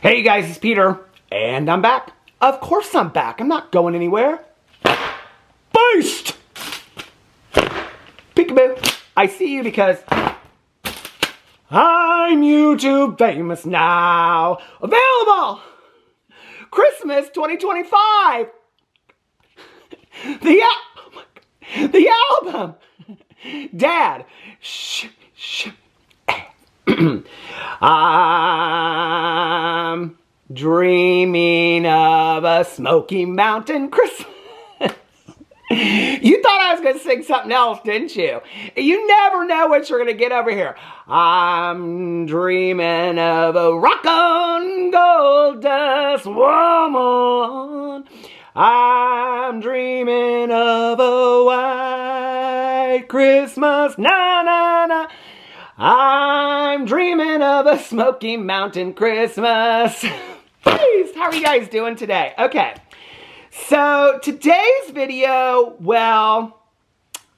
Hey guys, it's Peter, and I'm back. Of course I'm back. I'm not going anywhere. Beast! Peekaboo. I see you because I'm YouTube famous now. Available! Christmas 2025. The album. Dad. I'm dreaming of a Smoky Mountain Christmas. You thought I was going to sing something else, didn't you? You never know what you're going to get over here. I'm dreaming of a rock on gold dust woman. I'm dreaming of a white Christmas. Na, na, na. I'm dreaming of a Smoky Mountain Christmas. Please, how are you guys doing today? Okay, so today's video, well,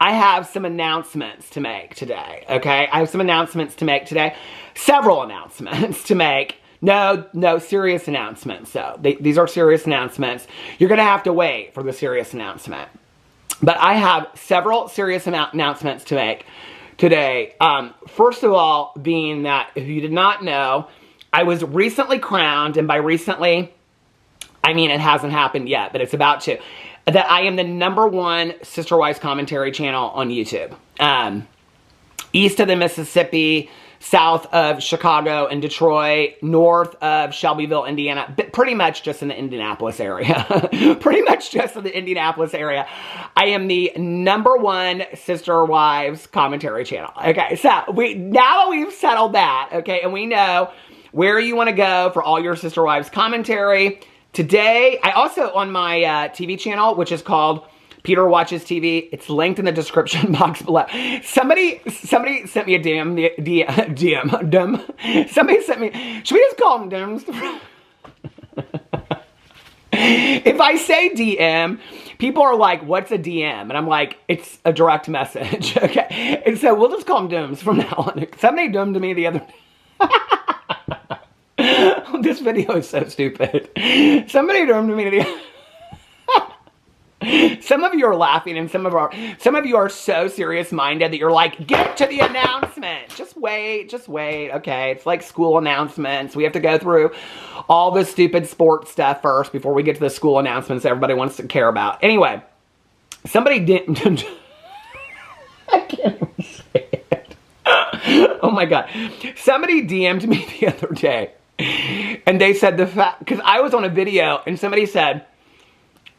I have some announcements to make today, okay? I have some announcements to make today. Several announcements to make. No, serious announcements. So these are serious announcements. You're going to have to wait for the serious announcement. But I have several serious announcements to make today. First of all, being that if you did not know, I was recently crowned, and by recently, I mean it hasn't happened yet, but it's about to, that I am the #1 Sister Wives commentary channel on YouTube. East of the Mississippi, south of Chicago and Detroit, north of Shelbyville, Indiana, but pretty much just in the Indianapolis area. Pretty much just in the Indianapolis area. I am the #1 Sister Wives commentary channel. Okay, so now that we've settled that, okay, and we know where you want to go for all your Sister Wives commentary, today, I also, on my TV channel, which is called Peter Watches TV. It's linked in the description box below. Somebody sent me a DM. Somebody sent me, should we just call them DMs? If I say DM, people are like, what's a DM? And I'm like, it's a direct message, okay? And so we'll just call them DMs from now on. Somebody DM'd me the other day. This video is so stupid. Somebody DM'd me the other day. Some of you are laughing, and some of you are so serious-minded that you're like, get to the announcement. Just wait, okay? It's like school announcements. We have to go through all the stupid sports stuff first before we get to the school announcements everybody wants to care about. Anyway, somebody didn't... I can't even say it. Oh my God. Somebody DM'd me the other day, and they said because I was on a video, and somebody said,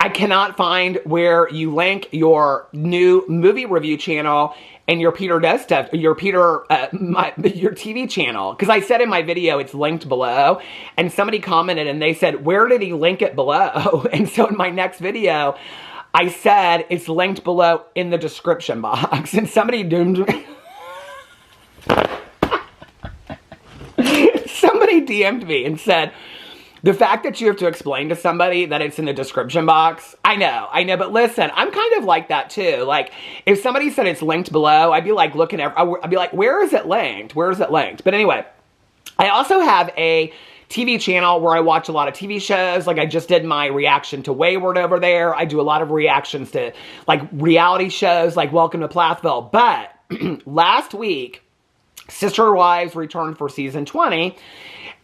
I cannot find where you link your new movie review channel and your Peter Does Stuff, your TV channel. Because I said in my video, it's linked below. And somebody commented and they said, where did he link it below? And so in my next video, I said, it's linked below in the description box. And somebody doomed me. Somebody DM'd me and said, the fact that you have to explain to somebody that it's in the description box, I know, but listen, I'm kind of like that too. Like, if somebody said it's linked below, I'd be like I'd be like, where is it linked? Where is it linked? But anyway, I also have a TV channel where I watch a lot of TV shows. Like, I just did my reaction to Wayward over there. I do a lot of reactions to, like, reality shows, like Welcome to Plathville. But last week, Sister Wives returned for season 20.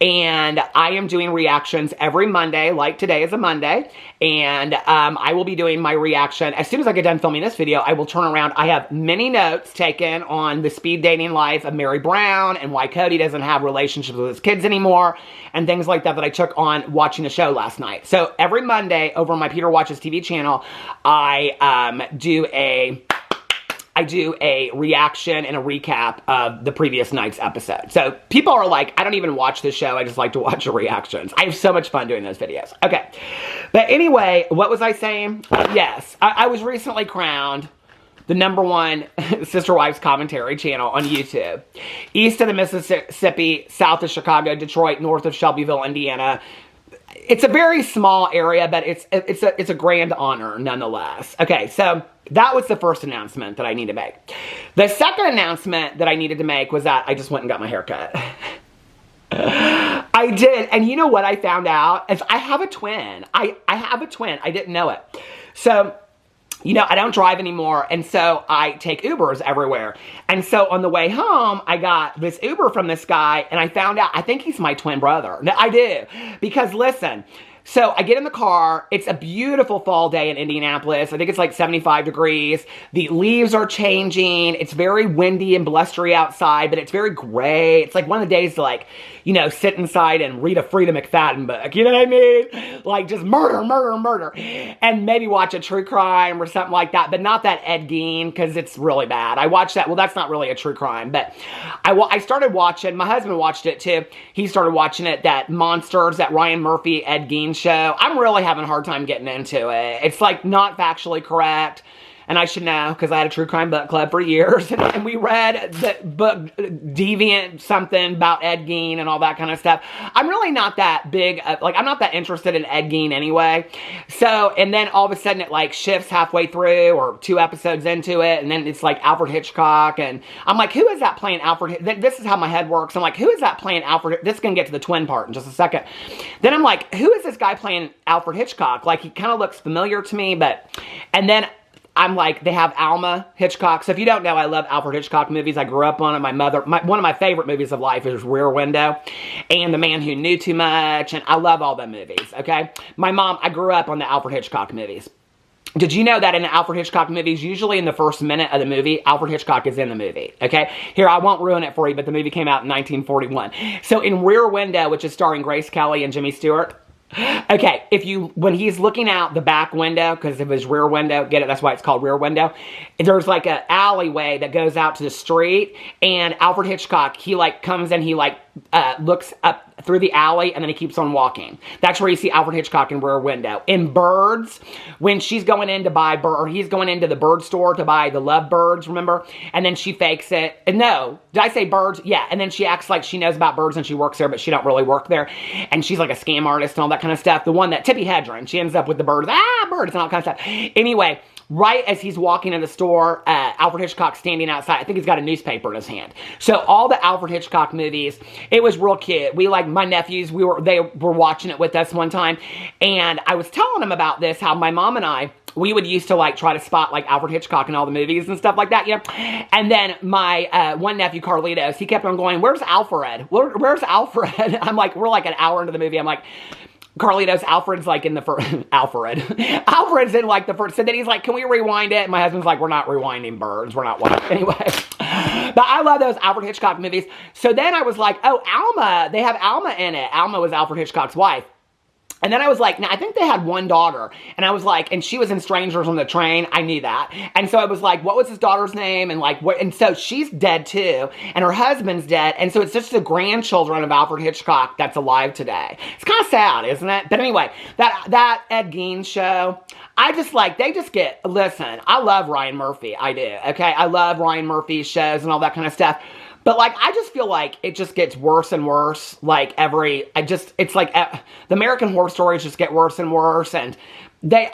And I am doing reactions every Monday, like today is a Monday. And I will be doing my reaction. As soon as I get done filming this video, I will turn around. I have many notes taken on the speed dating life of Mary Brown and why Cody doesn't have relationships with his kids anymore and things like that I took on watching the show last night. So every Monday over on my Peter Watches TV channel, I do a reaction and a recap of the previous night's episode. So people are like, I don't even watch this show. I just like to watch the reactions. I have so much fun doing those videos. Okay. But anyway, what was I saying? Yes, I was recently crowned the #1 Sister Wives commentary channel on YouTube. East of the Mississippi, south of Chicago, Detroit, north of Shelbyville, Indiana. It's a very small area, but it's a grand honor nonetheless. Okay, so that was the first announcement that I need to make. The second announcement that I needed to make was that I just went and got my hair cut. I did. And you know what I found out? Is I have a twin. I have a twin. I didn't know it. So, you know, I don't drive anymore, and so I take Ubers everywhere. And so on the way home, I got this Uber from this guy, and I found out, I think he's my twin brother. No, I do. Because listen, so I get in the car. It's a beautiful fall day in Indianapolis. I think it's like 75 degrees. The leaves are changing. It's very windy and blustery outside, but it's very gray. It's like one of the days to, like, you know, sit inside and read a Frida McFadden book. You know what I mean? Like just murder, murder, murder. And maybe watch a true crime or something like that, but not that Ed Gein, because it's really bad. I watched that. Well, that's not really a true crime, but I started watching, my husband watched it too. He started watching it, that Monsters, that Ryan Murphy, Ed Gein show. I'm really having a hard time getting into it. It's like not factually correct. And I should know, because I had a true crime book club for years. And we read the book Deviant something about Ed Gein and all that kind of stuff. I'm really not that big, like, I'm not that interested in Ed Gein anyway. So, and then all of a sudden it like shifts halfway through or 2 episodes into it. And then it's like Alfred Hitchcock. And I'm like, who is that playing Alfred? This is how my head works. I'm like, who is that playing Alfred? This is going to get to the twin part in just a second. Then I'm like, who is this guy playing Alfred Hitchcock? Like, he kind of looks familiar to me, but, and then I'm like, they have Alma Hitchcock. So if you don't know, I love Alfred Hitchcock movies. I grew up on it. My mother, one of my favorite movies of life is Rear Window and The Man Who Knew Too Much. And I love all them movies, okay? My mom, I grew up on the Alfred Hitchcock movies. Did you know that in the Alfred Hitchcock movies, usually in the first minute of the movie, Alfred Hitchcock is in the movie, okay? Here, I won't ruin it for you, but the movie came out in 1941. So in Rear Window, which is starring Grace Kelly and Jimmy Stewart, okay, when he's looking out the back window, because of his rear window, get it, that's why it's called Rear Window, there's like an alleyway that goes out to the street, and Alfred Hitchcock, he like comes in, he like looks up through the alley, and then he keeps on walking. That's where you see Alfred Hitchcock in Rear Window. In Birds, when she's going in to buy, or he's going into the bird store to buy the love birds, remember? And then she fakes it. And no, did I say birds? Yeah, and then she acts like she knows about birds and she works there, but she don't really work there. And she's like a scam artist and all that kind of stuff. The one that, Tippi Hedren, she ends up with the birds, birds and all kind of stuff. Anyway, right as he's walking in the store, Alfred Hitchcock's standing outside. I think he's got a newspaper in his hand. So all the Alfred Hitchcock movies, it was real cute. We, like, my nephews, they were watching it with us one time. And I was telling them about this, how my mom and I, we would used to, like, try to spot, like, Alfred Hitchcock in all the movies and stuff like that, you know? And then my one nephew, Carlitos, he kept on going, where's Alfred? Where's Alfred? I'm like, we're like an hour into the movie. I'm like, Carlitos, Alfred's like in the first, Alfred's in like the first, so then he's like, can we rewind it? And my husband's like, we're not rewinding Birds, we're not watching, anyway. But I love those Alfred Hitchcock movies. So then I was like, oh, Alma, they have Alma in it. Alma was Alfred Hitchcock's wife. And then I was like, now I think they had one daughter. And I was like, and she was in Strangers on the Train. I knew that. And so I was like, what was his daughter's name? And like, what? And so she's dead too. And her husband's dead. And so it's just the grandchildren of Alfred Hitchcock that's alive today. It's kind of sad, isn't it? But anyway, that Ed Gein show, I just like, they just get, listen, I love Ryan Murphy. I do, okay? I love Ryan Murphy's shows and all that kind of stuff. But, like, I just feel like it just gets worse and worse, like, it's like, the American Horror Stories just get worse and worse, and they're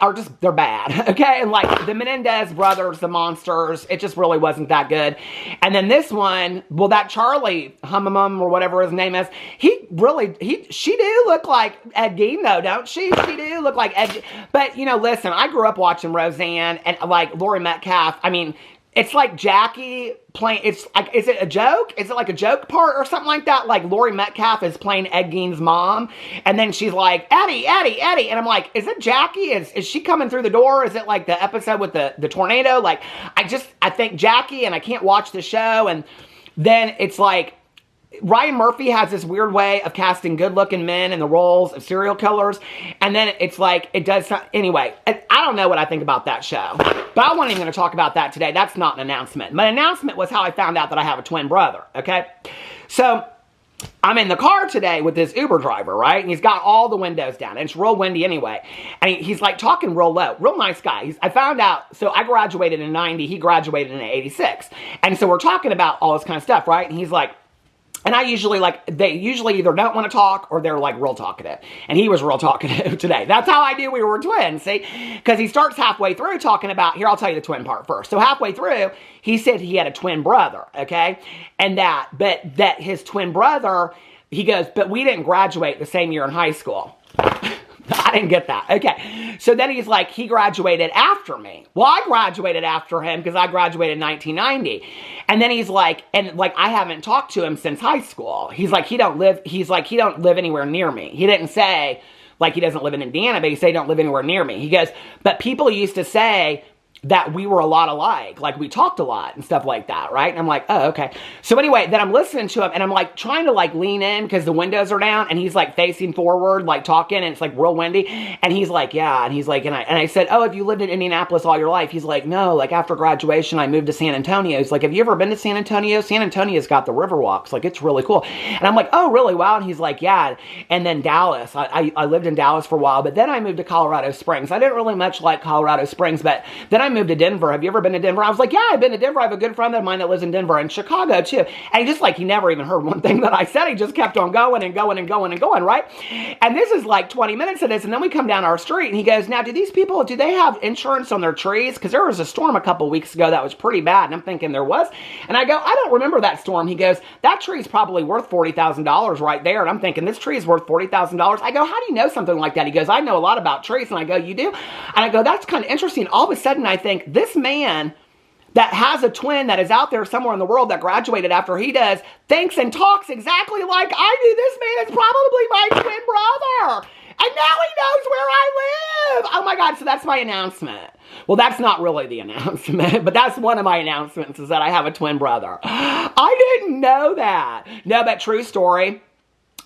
bad, okay? And, like, the Menendez brothers, the Monsters, it just really wasn't that good. And then this one, well, that Charlie Hummum or whatever his name is, she do look like Ed Gein, though, don't she? She do look like Ed Gein. But, you know, listen, I grew up watching Roseanne, and, like, Laurie Metcalf, I mean, it's like Jackie playing, it's like, is it a joke? Is it like a joke part or something like that? Like Laurie Metcalf is playing Ed Gein's mom. And then she's like, Eddie. And I'm like, is it Jackie? Is she coming through the door? Is it like the episode with the tornado? Like, I think Jackie, and I can't watch the show. And then it's like, Ryan Murphy has this weird way of casting good-looking men in the roles of serial killers, and then it's like, it does something. Anyway, I don't know what I think about that show, but I wasn't even going to talk about that today. That's not an announcement. My announcement was how I found out that I have a twin brother, okay? So, I'm in the car today with this Uber driver, right? And he's got all the windows down, and it's real windy anyway. And he's like talking real low. Real nice guy. I found out, so I graduated in 90, he graduated in 86. And so we're talking about all this kind of stuff, right? And he's like, and they usually either don't want to talk or they're like real talkative. And he was real talkative today. That's how I knew we were twins, see? Because he starts halfway through talking about, here, I'll tell you the twin part first. So halfway through, he said he had a twin brother, okay? And that his twin brother, he goes, but we didn't graduate the same year in high school. I didn't get that. Okay. So then he's like, he graduated after me. Well, I graduated after him because I graduated in 1990. And then he's like, I haven't talked to him since high school. He's like, he don't live anywhere near me. He didn't say, like, he doesn't live in Indiana, but he said he don't live anywhere near me. He goes, but people used to say that we were a lot alike. Like, we talked a lot and stuff like that, right? And I'm like, oh, okay. So anyway, then I'm listening to him, and I'm, like, trying to, like, lean in because the windows are down, and he's, like, facing forward, like, talking, and it's, like, real windy. And he's like, yeah. And he's like, and I said, oh, have you lived in Indianapolis all your life? He's like, no. Like, after graduation, I moved to San Antonio. He's like, have you ever been to San Antonio? San Antonio's got the river walks. Like, it's really cool. And I'm like, oh, really? Wow. And he's like, yeah. And then Dallas. I lived in Dallas for a while, but then I moved to Colorado Springs. I didn't really much like Colorado Springs, but then I moved to Denver. Have you ever been to Denver? I was like, yeah, I've been to Denver. I have a good friend of mine that lives in Denver and Chicago too. And he just like, he never even heard one thing that I said. He just kept on going and going and going and going, right? And this is like 20 minutes of this. And then we come down our street and he goes, now, do these people, do they have insurance on their trees? Because there was a storm a couple weeks ago that was pretty bad. And I'm thinking there was. And I go, I don't remember that storm. He goes, that tree's probably worth $40,000 right there. And I'm thinking, this tree is worth $40,000. I go, how do you know something like that? He goes, I know a lot about trees. And I go, you do? And I go, that's kind of interesting. All of a sudden, I think this man that has a twin that is out there somewhere in the world that graduated after he does, thinks and talks exactly like I do. This man is probably my twin brother. And now he knows where I live. Oh my God, so that's my announcement. Well, that's not really the announcement, but that's one of my announcements is that I have a twin brother. I didn't know that. No, but true story.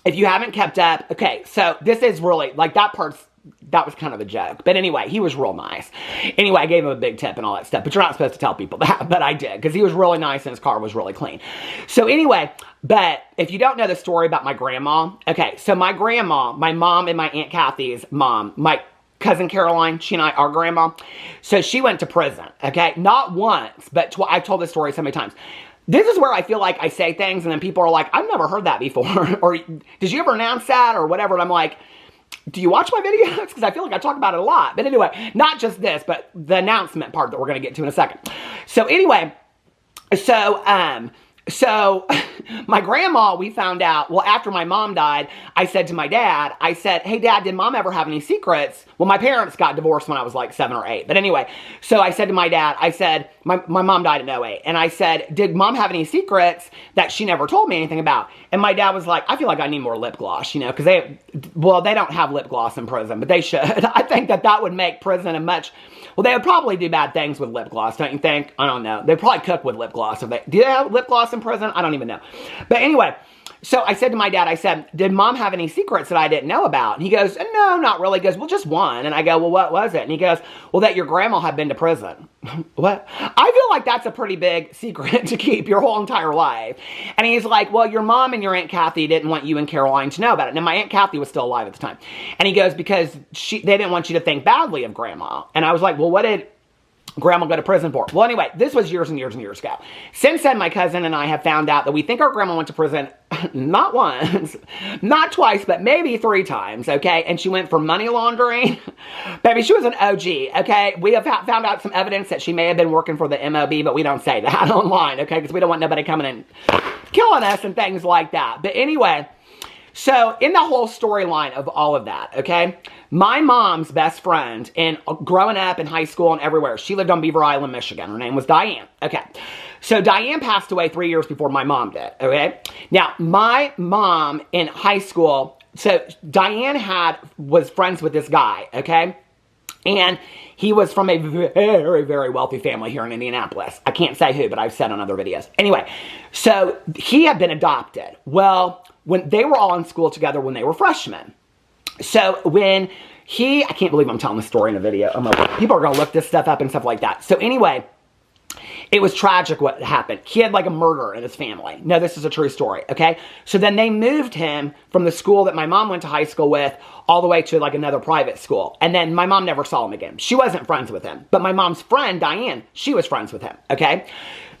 If you haven't kept up, okay, so this is really, like that was kind of a joke. But anyway, he was real nice. Anyway, I gave him a big tip and all that stuff. But you're not supposed to tell people that. But I did. Because he was really nice and his car was really clean. So anyway, but if you don't know the story about my grandma. Okay, so my grandma, my mom and my Aunt Kathy's mom, my cousin Caroline, she and I, our grandma. So she went to prison. Okay, not once, but I've told this story so many times. This is where I feel like I say things and then people are like, I've never heard that before. Or did you ever announce that? Or whatever. And I'm like, do you watch my videos? Because I feel like I talk about it a lot. But anyway, not just this, but the announcement part that we're going to get to in a second. So anyway, so my grandma, we found out, well, after my mom died, I said to my dad, I said, hey, Dad, did Mom ever have any secrets? Well, my parents got divorced when I was like 7 or 8. But anyway, so I said to my dad, I said, my mom died in 08. And I said, did Mom have any secrets that she never told me anything about? And my dad was like, I feel like I need more lip gloss, you know, because they don't have lip gloss in prison, but they should. I think that would make prison a much... Well, they would probably do bad things with lip gloss, don't you think? I don't know. They'd probably cook with lip gloss. Do they have lip gloss in prison? I don't even know. But anyway, so I said to my dad, I said, did Mom have any secrets that I didn't know about? And he goes, no, not really. He goes, well, just one. And I go, well, what was it? And he goes, well, that your grandma had been to prison. What? I feel like that's a pretty big secret to keep your whole entire life. And he's like, well, your mom and your Aunt Kathy didn't want you and Caroline to know about it. And my Aunt Kathy was still alive at the time. And he goes, because they didn't want you to think badly of Grandma. And I was like, well, what did Grandma go to prison for? Well, anyway, this was years and years and years ago. Since then, my cousin and I have found out that we think our grandma went to prison not once, not twice, but maybe 3 times, okay? And she went for money laundering. Baby, she was an OG, okay? We have found out some evidence that she may have been working for the MOB, but we don't say that online, okay? Because we don't want nobody coming and killing us and things like that. But anyway... So, in the whole storyline of all of that, okay, my mom's best friend, and growing up in high school and everywhere, she lived on Beaver Island, Michigan. Her name was Diane, okay. So, Diane passed away 3 years before my mom did, okay. Now, my mom in high school, so Diane was friends with this guy, okay. And he was from a very, very wealthy family here in Indianapolis. I can't say who, but I've said on other videos. Anyway, so he had been adopted. Well, when they were all in school together when they were freshmen. So when I can't believe I'm telling this story in a video. People are going to look this stuff up and stuff like that. So anyway, it was tragic what happened. He had like a murder in his family. No, this is a true story, okay? So then they moved him from the school that my mom went to high school with all the way to like another private school. And then my mom never saw him again. She wasn't friends with him. But my mom's friend, Diane, she was friends with him, okay?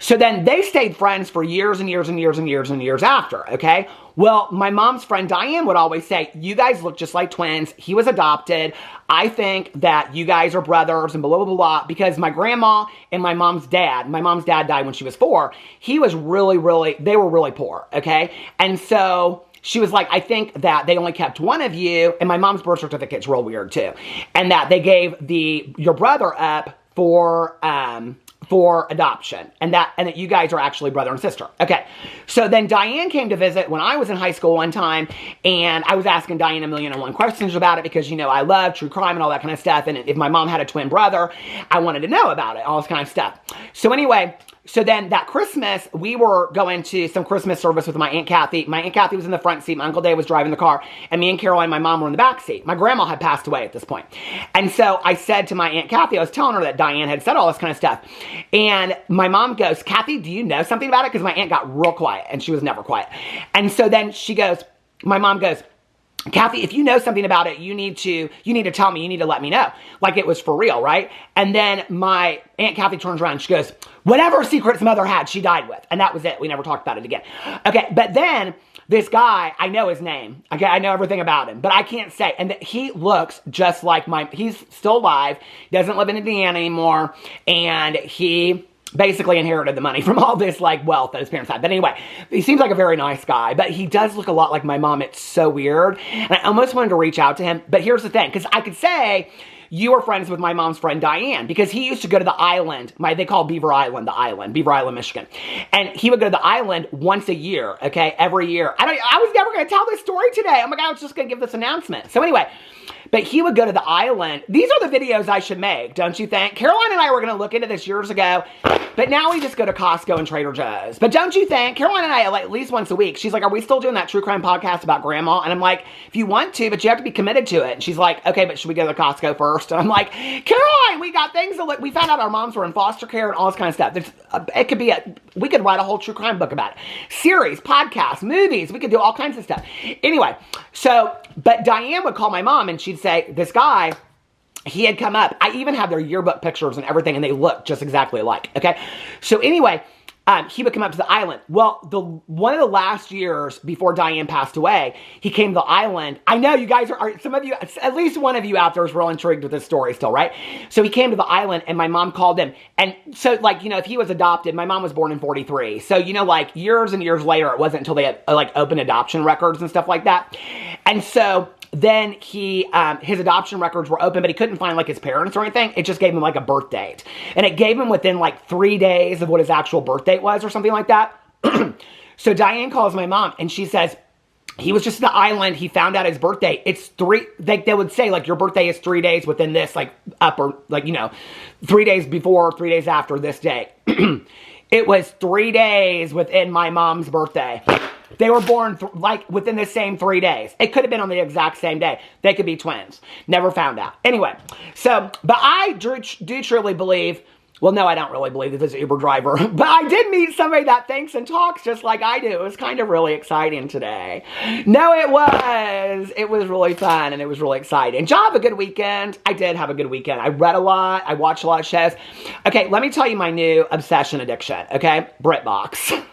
So then they stayed friends for years and years and years and years and years after, okay? Well, my mom's friend Diane would always say, you guys look just like twins. He was adopted. I think that you guys are brothers and blah, blah, blah, blah. Because my grandma and my mom's dad died when she was 4. He was really, really, they were really poor, okay? And so she was like, I think that they only kept one of you, and my mom's birth certificate's real weird too, and that they gave your brother up for adoption, and that you guys are actually brother and sister. Okay, so then Diane came to visit when I was in high school one time, and I was asking Diane 1,000,001 questions about it because, you know, I love true crime and all that kind of stuff, and if my mom had a twin brother, I wanted to know about it, all this kind of stuff. So anyway, so then that Christmas, we were going to some Christmas service with my Aunt Kathy. My Aunt Kathy was in the front seat. My Uncle Dave was driving the car. And me and Caroline, my mom, were in the back seat. My grandma had passed away at this point. And so I said to my Aunt Kathy, I was telling her that Diane had said all this kind of stuff. And my mom goes, Kathy, do you know something about it? Because my aunt got real quiet, and she was never quiet. And so then my mom goes, Kathy, if you know something about it, you need to tell me, you need to let me know. Like it was for real, right? And then my Aunt Kathy turns around and she goes, whatever secrets mother had, she died with. And that was it. We never talked about it again. Okay, but then this guy, I know his name. Okay, I know everything about him, but I can't say. And he looks just like he's still alive, doesn't live in Indiana anymore, and he basically inherited the money from all this like wealth that his parents had. But anyway, he seems like a very nice guy, but he does look a lot like my mom. It's so weird. And I almost wanted to reach out to him, but here's the thing, because I could say you were friends with my mom's friend Diane, because he used to go to the island. They call Beaver Island, Beaver Island, Michigan. And he would go to the island once a year, okay, every year. I was never going to tell this story today. Oh my God, I was just going to give this announcement. So anyway, but he would go to the island. These are the videos I should make, don't you think? Caroline and I were going to look into this years ago, but now we just go to Costco and Trader Joe's. But don't you think? Caroline and I, like, at least once a week, she's like, are we still doing that true crime podcast about grandma? And I'm like, if you want to, but you have to be committed to it. And she's like, okay, but should we go to Costco first? And I'm like, Caroline, we got things to look. We found out our moms were in foster care and all this kind of stuff. We could write a whole true crime book about it. Series, podcasts, movies. We could do all kinds of stuff. Anyway, but Diane would call my mom and she'd say, this guy, he had come up. I even have their yearbook pictures and everything, and they look just exactly alike, okay? So anyway, he would come up to the island. Well, one of the last years before Diane passed away, he came to the island. I know you guys are some of you, at least one of you out there is real intrigued with this story still, right? So he came to the island, and my mom called him. And so, like, you know, if he was adopted, my mom was born in 43. So, you know, like, years and years later, it wasn't until they had, like, open adoption records and stuff like that. And so then his adoption records were open, but he couldn't find like his parents or anything. It just gave him like a birth date. And it gave him within like 3 days of what his actual birth date was or something like that. So Diane calls my mom and she says, he was just at the island. He found out his birthday. It's they would say like your birthday is 3 days within this, like upper, like, you know, 3 days before, 3 days after this day. It was 3 days within my mom's birthday. They were born like within the same 3 days. It could have been on the exact same day. They could be twins. Never found out. Anyway, so, but I do truly believe, well, no, I don't really believe that this Uber driver, but I did meet somebody that thinks and talks just like I do. It was kind of really exciting today. No, it was. It was really fun and it was really exciting. Did y'all have a good weekend? I did have a good weekend. I read a lot. I watched a lot of shows. Okay, let me tell you my new obsession addiction, okay? BritBox.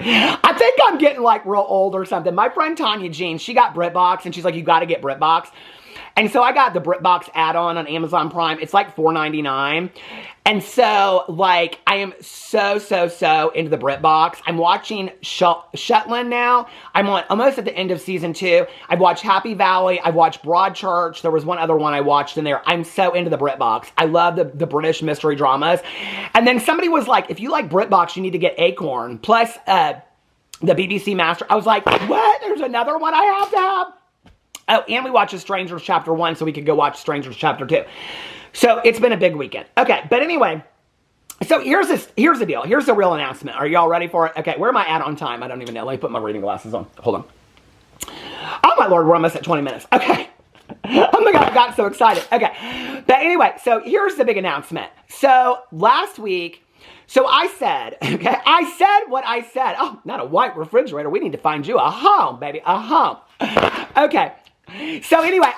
I think I'm getting like real old or something. My friend Tanya Jean, she got BritBox and she's like, you got to get BritBox. And so I got the BritBox add-on on Amazon Prime. It's like $4.99. And so, like, I am so into the BritBox. I'm watching Shetland now. I'm almost at the end of season 2. I've watched Happy Valley. I've watched Broadchurch. There was one other one I watched in there. I'm so into the BritBox. I love the British mystery dramas. And then somebody was like, if you like BritBox, you need to get Acorn. Plus, the BBC Master. I was like, what? There's another one I have to have? Oh, and we watched Strangers Chapter 1 so we could go watch Strangers Chapter 2. So it's been a big weekend. Okay, but anyway, so here's the deal. Here's the real announcement. Are y'all ready for it? Okay, where am I at on time? I don't even know. Let me put my reading glasses on. Hold on. Oh my Lord, we're almost at 20 minutes. Okay. Oh my God, I got so excited. Okay, but anyway, so here's the big announcement. So last week, so I said, okay, I said what I said. Oh, not a white refrigerator. We need to find you a home, baby, a home. Okay. So anyway,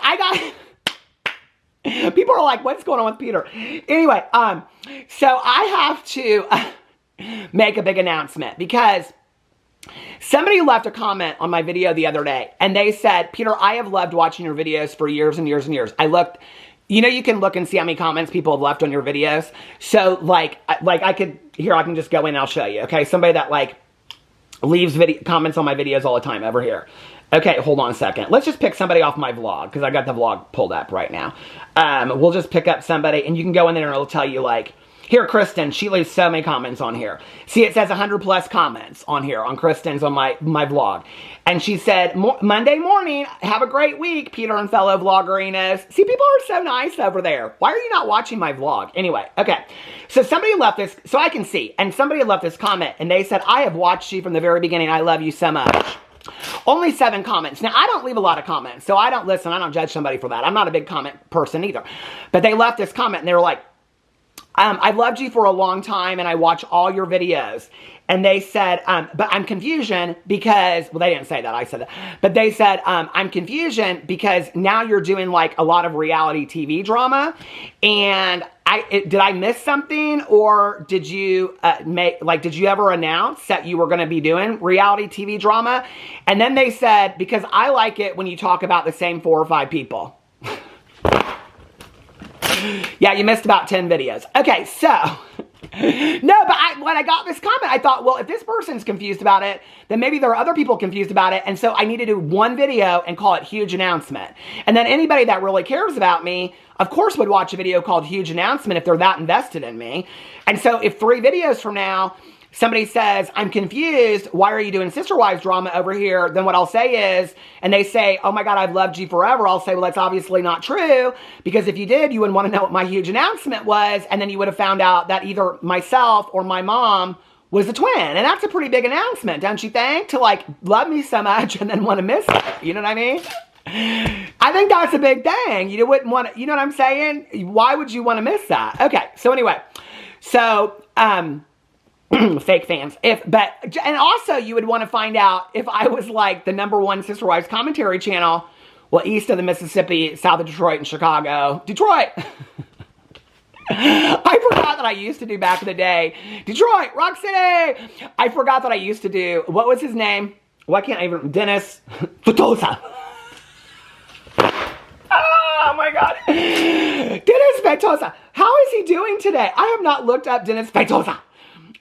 people are like, what's going on with Peter? Anyway, so I have to make a big announcement because somebody left a comment on my video the other day and they said, Peter, I have loved watching your videos for years and years and years. I looked, you know, you can look and see how many comments people have left on your videos. So like I can just go in and I'll show you. Okay. Somebody that like leaves comments on my videos all the time over here. Okay, hold on a second. Let's just pick somebody off my vlog, because I got the vlog pulled up right now. We'll just pick up somebody, and you can go in there and it'll tell you, like, here, Kristen, she leaves so many comments on here. See, it says 100 plus comments on here, on Kristen's, on my vlog. And she said, Monday morning, have a great week, Peter and fellow vloggerinos. See, people are so nice over there. Why are you not watching my vlog? Anyway, okay. So somebody left this, so I can see, and somebody left this comment, and they said, I have watched you from the very beginning. I love you so much. Only 7 comments. Now, I don't leave a lot of comments, so I don't judge somebody for that. I'm not a big comment person either. But they left this comment, and they were like, I've loved you for a long time, and I watch all your videos. And they said, but I'm confusion because, well, they didn't say that, I said that. But they said, I'm confusion because now you're doing, like, a lot of reality TV drama. And did I miss something? Or did you did you ever announce that you were going to be doing reality TV drama? And then they said, because I like it when you talk about the same 4 or 5 people. Yeah, you missed about 10 videos. Okay, so, no, but when I got this comment, I thought, well, if this person's confused about it, then maybe there are other people confused about it, and so I need to do one video and call it Huge Announcement. And then anybody that really cares about me, of course, would watch a video called Huge Announcement if they're that invested in me. And so if 3 videos from now, somebody says, I'm confused, why are you doing Sister Wives drama over here? Then what I'll say is, and they say, oh my God, I've loved you forever. I'll say, well, that's obviously not true, because if you did, you wouldn't want to know what my huge announcement was, and then you would have found out that either myself or my mom was a twin. And that's a pretty big announcement, don't you think? To, like, love me so much and then want to miss it. You know what I mean? I think that's a big thing. You wouldn't want to, you know what I'm saying? Why would you want to miss that? Okay, so anyway. So, fake fans. And also you would want to find out if I was like the #1 Sister Wives commentary channel, well, east of the Mississippi, south of Detroit and Chicago. Detroit! I forgot that I used to do back in the day. Detroit, Rock City! I forgot that I used to do, what was his name? Why can't I even, Dennis Fetosa. Oh my God. Dennis Fetosa. How is he doing today? I have not looked up Dennis Fetosa.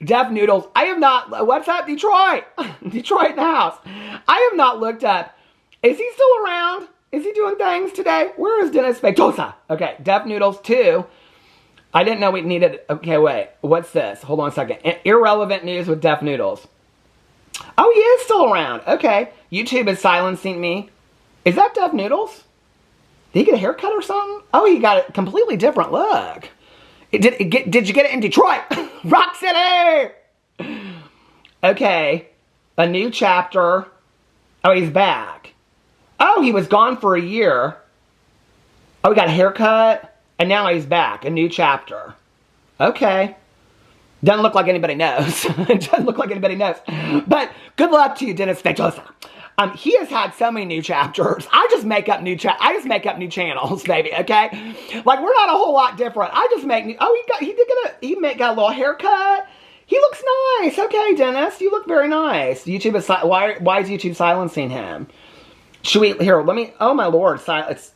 Deaf Noodles. I have not, what's up, Detroit? Detroit in the house. I have not looked up, is he still around? Is he doing things today? Where is Dennis Fetosa? Okay, Deaf Noodles 2. I didn't know we needed, okay, wait, what's this? Hold on a second. Irrelevant news with Deaf Noodles. Oh, he is still around. Okay, YouTube is silencing me. Is that Deaf Noodles? Did he get a haircut or something? Oh, he got a completely different look. Did you get it in Detroit? Rock City! Okay. A new chapter. Oh, he's back. Oh, he was gone for a year. Oh, he got a haircut. And now he's back. A new chapter. Okay. Doesn't look like anybody knows. Doesn't look like anybody knows. But good luck to you, Dennis Fetosa. He has had so many new chapters. I just make up new channels, baby, okay? Like, we're not a whole lot different. I just make new, oh, he got a little haircut. He looks nice. Okay, Dennis, you look very nice. YouTube is, why is YouTube silencing him? Should we, here, let me, oh my Lord, silence.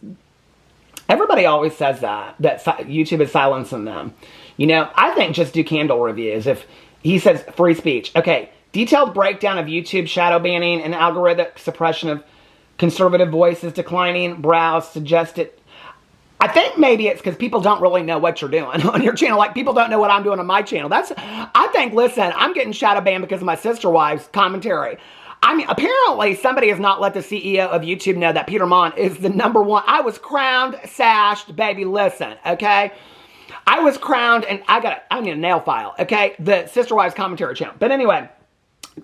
Everybody always says that YouTube is silencing them. You know, I think just do candle reviews. If he says free speech, okay. Detailed breakdown of YouTube shadow banning and algorithmic suppression of conservative voices declining. Browse suggested. I think maybe it's because people don't really know what you're doing on your channel. Like, people don't know what I'm doing on my channel. I think, listen, I'm getting shadow banned because of my Sister Wives commentary. I mean, apparently somebody has not let the CEO of YouTube know that Peter Monn is the #1. I was crowned, sashed, baby, listen, okay? I was crowned, and I need a nail file, okay? The Sister Wives commentary channel. But anyway.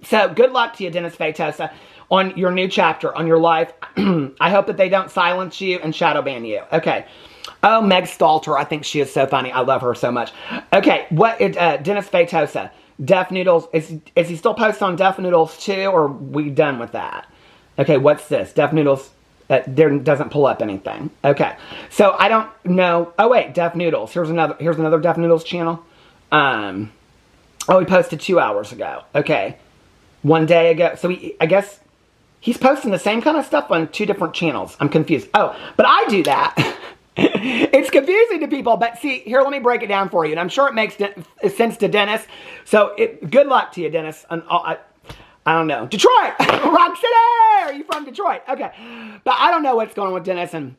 So, good luck to you, Dennis Fetosa, on your new chapter, on your life. I hope that they don't silence you and shadow ban you. Okay. Oh, Meg Stalter. I think she is so funny. I love her so much. Okay. Dennis Fetosa. Deaf Noodles. Is he still posting on Deaf Noodles 2, or are we done with that? Okay, what's this? Deaf Noodles, there doesn't pull up anything. Okay. So, I don't know. Oh, wait. Deaf Noodles. Here's another Deaf Noodles channel. Oh, he posted 2 hours ago. Okay. 1 day ago. So I guess he's posting the same kind of stuff on 2 different channels. I'm confused. Oh, but I do that. It's confusing to people, but see, here, let me break it down for you. And I'm sure it makes sense to Dennis. So good luck to you, Dennis. And I don't know. Detroit! Rock City! Are you from Detroit? Okay. But I don't know what's going on with Dennis, and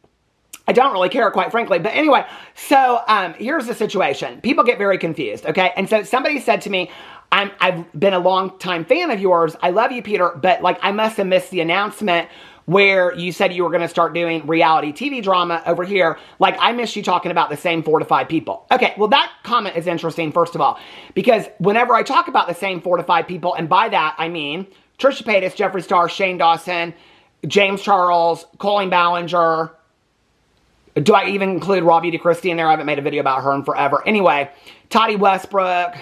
I don't really care, quite frankly. But anyway, so here's the situation. People get very confused, okay? And so somebody said to me, I've been a long-time fan of yours. I love you, Peter, but like I must have missed the announcement where you said you were going to start doing reality TV drama over here. Like, I missed you talking about the same 4 to 5 people. Okay, well, that comment is interesting, first of all, because whenever I talk about the same 4 to 5 people, and by that, I mean Trisha Paytas, Jeffree Star, Shane Dawson, James Charles, Colleen Ballinger. Do I even include Robbie DeChristie in there? I haven't made a video about her in forever. Anyway, Tati Westbrook.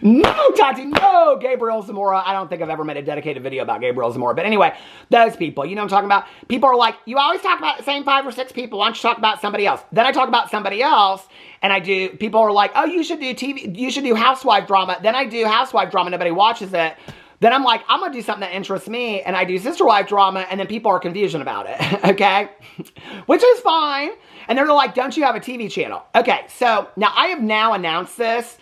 No, Tati, no, Gabriel Zamora. I don't think I've ever made a dedicated video about Gabriel Zamora. But anyway, those people, you know what I'm talking about? People are like, you always talk about the same 5 or 6 people. Why don't you talk about somebody else? Then I talk about somebody else, and people are like, oh, you should do TV, you should do housewife drama. Then I do housewife drama, nobody watches it. Then I'm like, I'm going to do something that interests me, and I do sister wife drama, and then people are confused about it, okay? Which is fine. And they're like, don't you have a TV channel? Okay, so now I have now announced this.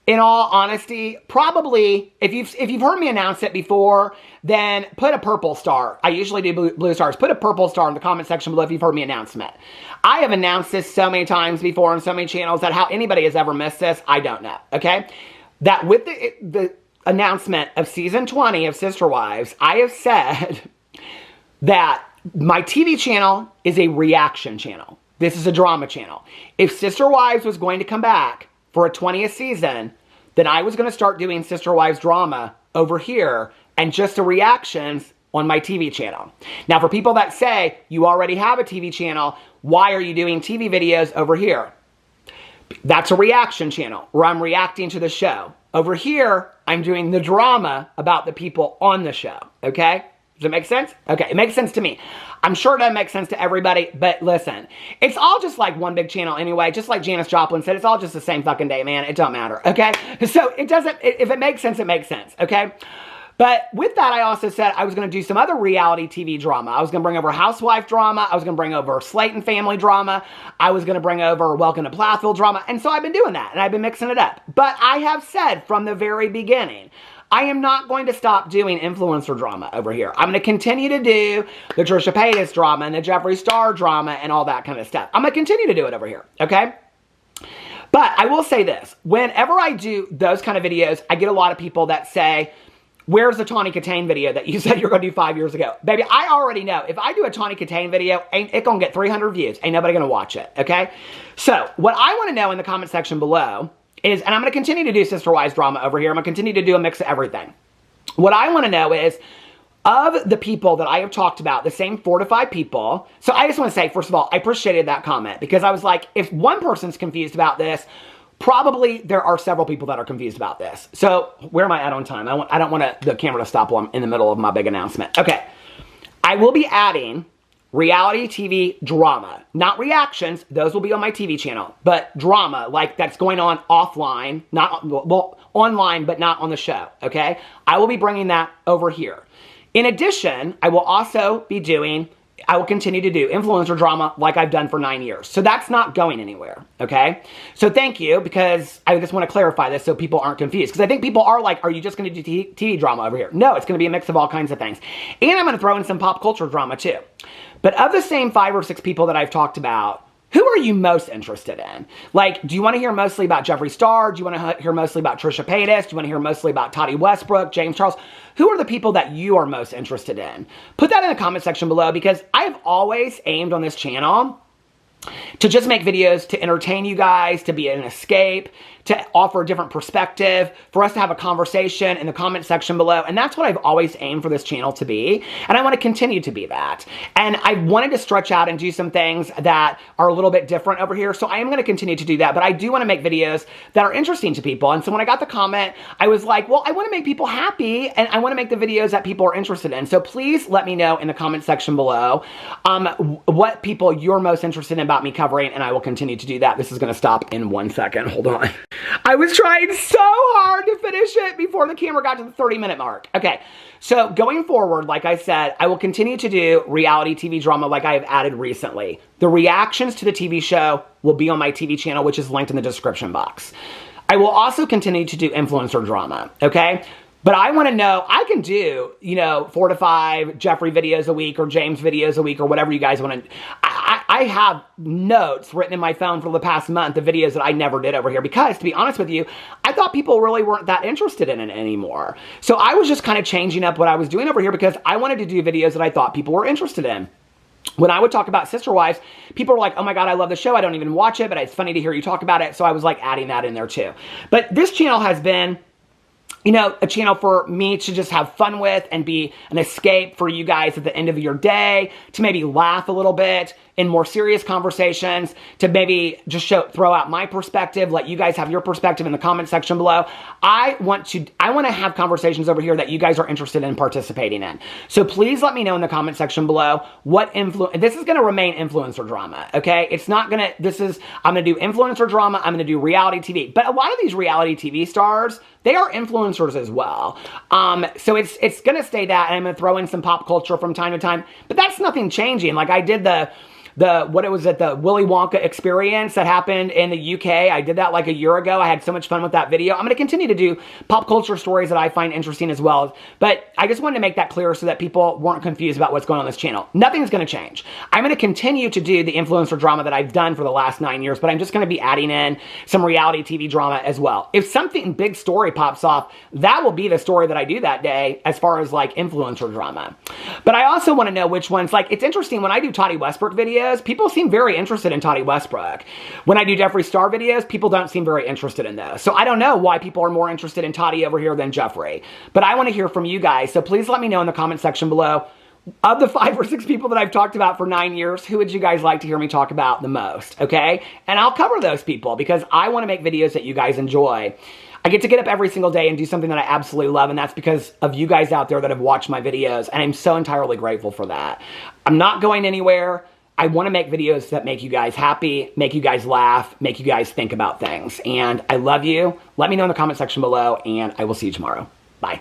In all honesty, probably, if you've heard me announce it before, then put a purple star. I usually do blue stars. Put a purple star in the comment section below if you've heard me announce it. I have announced this so many times before on so many channels that how anybody has ever missed this, I don't know, okay? That with the announcement of season 20 of Sister Wives, I have said that my TV channel is a reaction channel. This is a drama channel. If Sister Wives was going to come back for a 20th season, then I was going to start doing Sister Wives drama over here and just the reactions on my TV channel. Now, for people that say, you already have a TV channel, why are you doing TV videos over here? That's a reaction channel where I'm reacting to the show. Over here, I'm doing the drama about the people on the show, okay? Does it make sense? Okay, it makes sense to me. I'm sure it doesn't make sense to everybody, but listen, it's all just like one big channel anyway. Just like Janis Joplin said, it's all just the same fucking day, man. It don't matter, okay? So it doesn't, if it makes sense, it makes sense, okay? But with that, I also said I was going to do some other reality TV drama. I was going to bring over housewife drama. I was going to bring over Slayton family drama. I was going to bring over Welcome to Plathville drama. And so I've been doing that, and I've been mixing it up. But I have said from the very beginning, I am not going to stop doing influencer drama over here. I'm going to continue to do the Trisha Paytas drama and the Jeffree Star drama and all that kind of stuff. I'm going to continue to do it over here, okay? But I will say this. Whenever I do those kind of videos, I get a lot of people that say, where's the Tawny Katane video that you said you're going to do 5 years ago? Baby, I already know. If I do a Tawny Katane video, it's going to get 300 views. Ain't nobody going to watch it, okay? So, what I want to know in the comment section below is, and I'm going to continue to do Sister Wives drama over here. I'm going to continue to do a mix of everything. What I want to know is, of the people that I have talked about, the same 4 to 5 people. So I just want to say, first of all, I appreciated that comment because I was like, if one person's confused about this, probably there are several people that are confused about this. So where am I at on time? I don't want the camera to stop while I'm in the middle of my big announcement. Okay. I will be adding reality TV drama, not reactions. Those will be on my TV channel, but drama, like that's going on offline, well, online, but not on the show, okay? I will be bringing that over here. In addition, I will also be I will continue to do influencer drama like I've done for 9 years. So that's not going anywhere, okay? So thank you, because I just want to clarify this so people aren't confused. Because I think people are like, are you just going to do TV drama over here? No, it's going to be a mix of all kinds of things. And I'm going to throw in some pop culture drama too. But of the same 5 or 6 people that I've talked about, who are you most interested in? Like, do you want to hear mostly about Jeffree Star? Do you want to hear mostly about Trisha Paytas? Do you want to hear mostly about Tati Westbrook, James Charles? Who are the people that you are most interested in? Put that in the comment section below, because I have always aimed on this channel to just make videos to entertain you guys, to be an escape, to offer a different perspective, for us to have a conversation in the comment section below. And that's what I've always aimed for this channel to be. And I want to continue to be that. And I wanted to stretch out and do some things that are a little bit different over here. So I am going to continue to do that. But I do want to make videos that are interesting to people. And so when I got the comment, I was like, well, I want to make people happy, and I want to make the videos that people are interested in. So please let me know in the comment section below what people you're most interested in about me covering, and I will continue to do that. This is going to stop in 1 second. Hold on. I was trying so hard to finish it before the camera got to the 30-minute mark. Okay, so going forward, like I said, I will continue to do reality TV drama like I have added recently. The reactions to the TV show will be on my TV channel, which is linked in the description box. I will also continue to do influencer drama, okay? But I want to know, I can do, 4 to 5 Jeffrey videos a week or James videos a week or whatever you guys want to. I have notes written in my phone for the past month of videos that I never did over here because, to be honest with you, I thought people really weren't that interested in it anymore. So I was just kind of changing up what I was doing over here because I wanted to do videos that I thought people were interested in. When I would talk about Sister Wives, people were like, oh my God, I love the show. I don't even watch it, but it's funny to hear you talk about it. So I was like adding that in there too. But this channel has been, a channel for me to just have fun with and be an escape for you guys at the end of your day, to maybe laugh a little bit in more serious conversations, to maybe just throw out my perspective, let you guys have your perspective in the comment section below. I want to have conversations over here that you guys are interested in participating in. So please let me know in the comment section below what influence. This is going to remain influencer drama, okay? It's not going to, I'm going to do influencer drama, I'm going to do reality TV. But a lot of these reality TV stars, they are influencers as well. So it's going to stay that, and I'm going to throw in some pop culture from time to time, but that's nothing changing. Like I did the Willy Wonka experience that happened in the UK. I did that like a year ago. I had so much fun with that video. I'm going to continue to do pop culture stories that I find interesting as well. But I just wanted to make that clear so that people weren't confused about what's going on this channel. Nothing's going to change. I'm going to continue to do the influencer drama that I've done for the last 9 years, but I'm just going to be adding in some reality TV drama as well. If something big story pops off, that will be the story that I do that day as far as like influencer drama. But I also want to know which ones, like it's interesting when I do Toddy Westbrook videos, people seem very interested in Toddy Westbrook. When I do Jeffree Star videos, people don't seem very interested in those. So I don't know why people are more interested in Toddy over here than Jeffree. But I want to hear from you guys. So please let me know in the comment section below. Of the 5 or 6 people that I've talked about for 9 years, who would you guys like to hear me talk about the most? Okay? And I'll cover those people because I want to make videos that you guys enjoy. I get to get up every single day and do something that I absolutely love, and that's because of you guys out there that have watched my videos, and I'm so entirely grateful for that. I'm not going anywhere. I want to make videos that make you guys happy, make you guys laugh, make you guys think about things. And I love you. Let me know in the comment section below, and I will see you tomorrow. Bye.